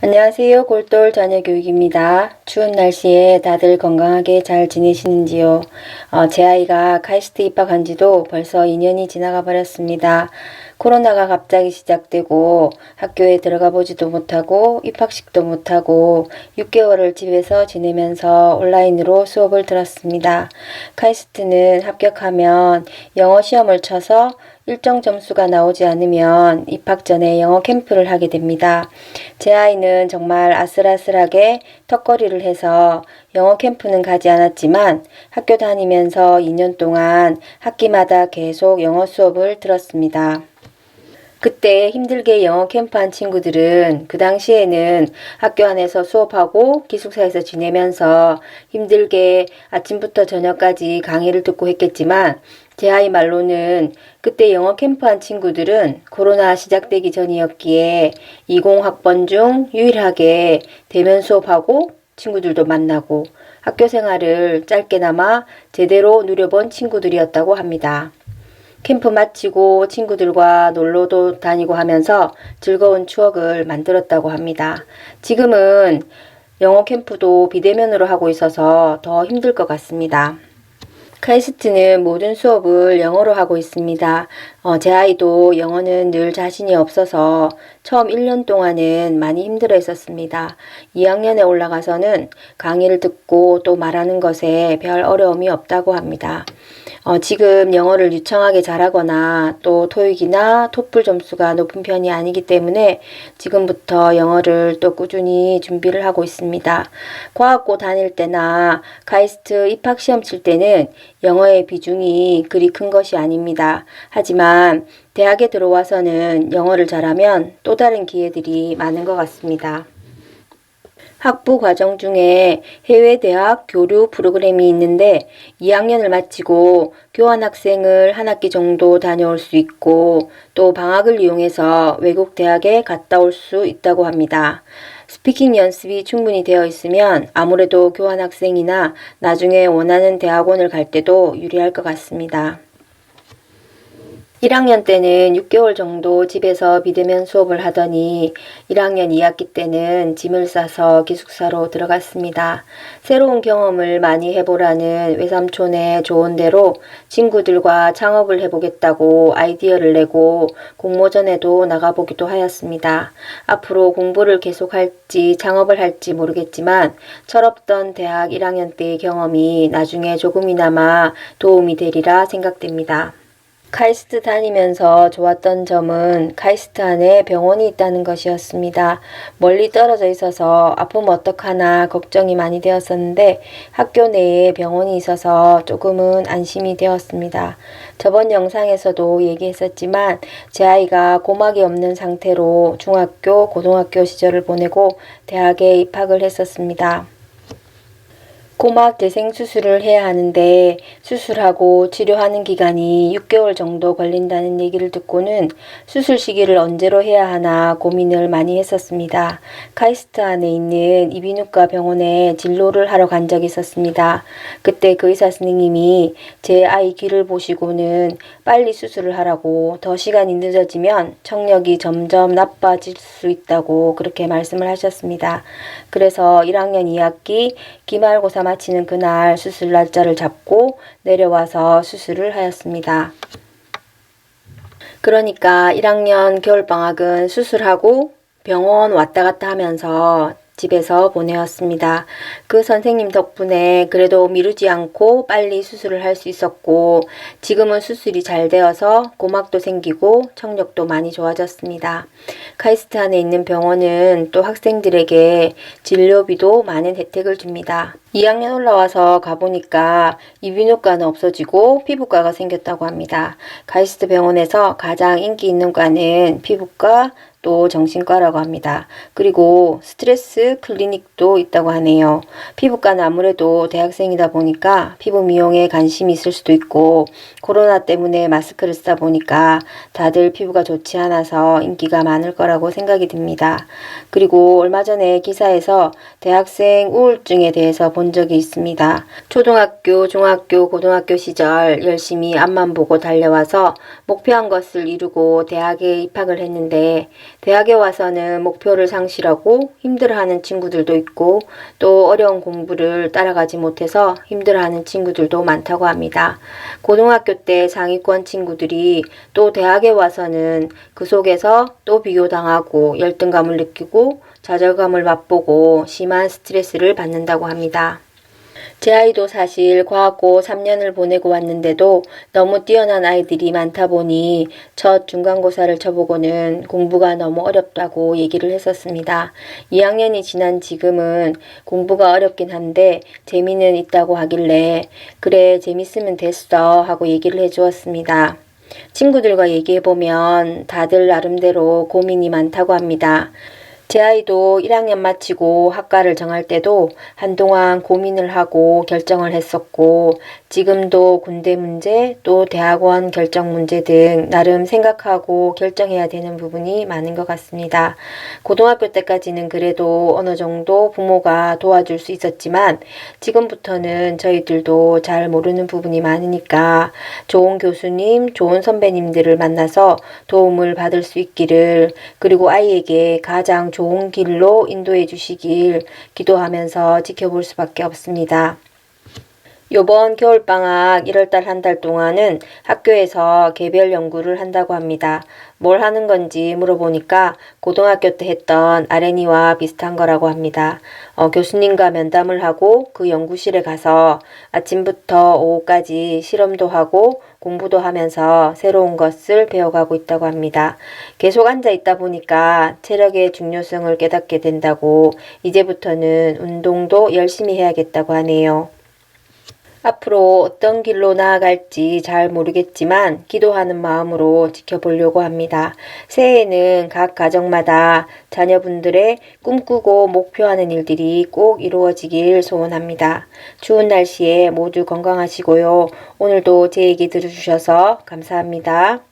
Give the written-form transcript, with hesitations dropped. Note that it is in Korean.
안녕하세요. 골똘 자녀교육입니다. 추운 날씨에 다들 건강하게 잘 지내시는지요? 제 아이가 카이스트 입학한 지도 벌써 2년이 지나가 버렸습니다. 코로나가 갑자기 시작되고 학교에 들어가 보지도 못하고 입학식도 못하고 6개월을 집에서 지내면서 온라인으로 수업을 들었습니다. 카이스트는 합격하면 영어 시험을 쳐서 일정 점수가 나오지 않으면 입학 전에 영어 캠프를 하게 됩니다. 제 아이는 정말 아슬아슬하게 턱걸이를 해서 영어 캠프는 가지 않았지만 학교 다니면서 2년 동안 학기마다 계속 영어 수업을 들었습니다. 그때 힘들게 영어 캠프한 친구들은 그 당시에는 학교 안에서 수업하고 기숙사에서 지내면서 힘들게 아침부터 저녁까지 강의를 듣고 했겠지만 제 아이 말로는 그때 영어 캠프한 친구들은 코로나 시작되기 전이었기에 20학번 중 유일하게 대면 수업하고 친구들도 만나고 학교 생활을 짧게나마 제대로 누려본 친구들이었다고 합니다. 캠프 마치고 친구들과 놀러도 다니고 하면서 즐거운 추억을 만들었다고 합니다. 지금은 영어 캠프도 비대면으로 하고 있어서 더 힘들 것 같습니다. 카이스트는 모든 수업을 영어로 하고 있습니다. 제 아이도 영어는 늘 자신이 없어서 처음 1년 동안은 많이 힘들어 했었습니다. 2학년에 올라가서는 강의를 듣고 또 말하는 것에 별 어려움이 없다고 합니다. 지금 영어를 유창하게 잘하거나 또 토익이나 토플 점수가 높은 편이 아니기 때문에 지금부터 영어를 또 꾸준히 준비를 하고 있습니다. 과학고 다닐 때나 카이스트 입학시험 칠 때는 영어의 비중이 그리 큰 것이 아닙니다. 하지만 대학에 들어와서는 영어를 잘하면 또 다른 기회들이 많은 것 같습니다. 학부 과정 중에 해외 대학 교류 프로그램이 있는데 2학년을 마치고 교환학생을 한 학기 정도 다녀올 수 있고 또 방학을 이용해서 외국 대학에 갔다 올 수 있다고 합니다. 스피킹 연습이 충분히 되어 있으면 아무래도 교환학생이나 나중에 원하는 대학원을 갈 때도 유리할 것 같습니다. 1학년 때는 6개월 정도 집에서 비대면 수업을 하더니 1학년 2학기 때는 짐을 싸서 기숙사로 들어갔습니다. 새로운 경험을 많이 해보라는 외삼촌의 조언대로 친구들과 창업을 해보겠다고 아이디어를 내고 공모전에도 나가보기도 하였습니다. 앞으로 공부를 계속할지 창업을 할지 모르겠지만 철없던 대학 1학년 때의 경험이 나중에 조금이나마 도움이 되리라 생각됩니다. 카이스트 다니면서 좋았던 점은 카이스트 안에 병원이 있다는 것이었습니다. 멀리 떨어져 있어서 아프면 어떡하나 걱정이 많이 되었었는데 학교 내에 병원이 있어서 조금은 안심이 되었습니다. 저번 영상에서도 얘기했었지만 제 아이가 고막이 없는 상태로 중학교, 고등학교 시절을 보내고 대학에 입학을 했었습니다. 고막 재생 수술을 해야 하는데 수술하고 치료하는 기간이 6개월 정도 걸린다는 얘기를 듣고는 수술 시기를 언제로 해야 하나 고민을 많이 했었습니다. 카이스트 안에 있는 이비인후과 병원에 진료를 하러 간 적이 있었습니다. 그때 그 의사 선생님이 제 아이 귀를 보시고는 빨리 수술을 하라고 더 시간이 늦어지면 청력이 점점 나빠질 수 있다고 그렇게 말씀을 하셨습니다. 그래서 1학년 2학기 기말고사 마치는 그날 수술 날짜를 잡고 내려와서 수술을 하였습니다. 그러니까 1학년 겨울방학은 수술하고 병원 왔다 갔다 하면서 집에서 보내었습니다. 그 선생님 덕분에 그래도 미루지 않고 빨리 수술을 할 수 있었고 지금은 수술이 잘 되어서 고막도 생기고 청력도 많이 좋아졌습니다. 카이스트 안에 있는 병원은 또 학생들에게 진료비도 많은 혜택을 줍니다. 2학년 올라와서 가보니까 이비인후과는 없어지고 피부과가 생겼다고 합니다. 카이스트 병원에서 가장 인기 있는 과는 피부과 또 정신과라고 합니다. 그리고 스트레스 클리닉도 있다고 하네요. 피부과는 아무래도 대학생이다 보니까 피부 미용에 관심이 있을 수도 있고 코로나 때문에 마스크를 쓰다 보니까 다들 피부가 좋지 않아서 인기가 많을 거라고 생각이 듭니다. 그리고 얼마 전에 기사에서 대학생 우울증에 대해서 본 적이 있습니다. 초등학교, 중학교, 고등학교 시절 열심히 앞만 보고 달려와서 목표한 것을 이루고 대학에 입학을 했는데 대학에 와서는 목표를 상실하고 힘들어하는 친구들도 있고 또 어려운 공부를 따라가지 못해서 힘들어하는 친구들도 많다고 합니다. 고등학교 때 상위권 친구들이 또 대학에 와서는 그 속에서 또 비교당하고 열등감을 느끼고 좌절감을 맛보고 심한 스트레스를 받는다고 합니다. 제 아이도 사실 과학고 3년을 보내고 왔는데도 너무 뛰어난 아이들이 많다 보니 첫 중간고사를 쳐보고는 공부가 너무 어렵다고 얘기를 했었습니다. 2학년이 지난 지금은 공부가 어렵긴 한데 재미는 있다고 하길래 그래 재밌으면 됐어 하고 얘기를 해주었습니다. 친구들과 얘기해보면 다들 나름대로 고민이 많다고 합니다. 제 아이도 1학년 마치고 학과를 정할 때도 한동안 고민을 하고 결정을 했었고 지금도 군대 문제 또 대학원 결정 문제 등 나름 생각하고 결정해야 되는 부분이 많은 것 같습니다. 고등학교 때까지는 그래도 어느 정도 부모가 도와줄 수 있었지만 지금부터는 저희들도 잘 모르는 부분이 많으니까 좋은 교수님, 좋은 선배님들을 만나서 도움을 받을 수 있기를 그리고 아이에게 가장 좋은 길로 인도해 주시길 기도하면서 지켜볼 수밖에 없습니다. 요번 겨울방학 1월달 한 달 동안은 학교에서 개별 연구를 한다고 합니다. 뭘 하는 건지 물어보니까 고등학교 때 했던 R&E와 비슷한 거라고 합니다. 교수님과 면담을 하고 그 연구실에 가서 아침부터 오후까지 실험도 하고 공부도 하면서 새로운 것을 배워가고 있다고 합니다. 계속 앉아 있다 보니까 체력의 중요성을 깨닫게 된다고 이제부터는 운동도 열심히 해야겠다고 하네요. 앞으로 어떤 길로 나아갈지 잘 모르겠지만 기도하는 마음으로 지켜보려고 합니다. 새해에는 각 가정마다 자녀분들의 꿈꾸고 목표하는 일들이 꼭 이루어지길 소원합니다. 추운 날씨에 모두 건강하시고요. 오늘도 제 얘기 들어주셔서 감사합니다.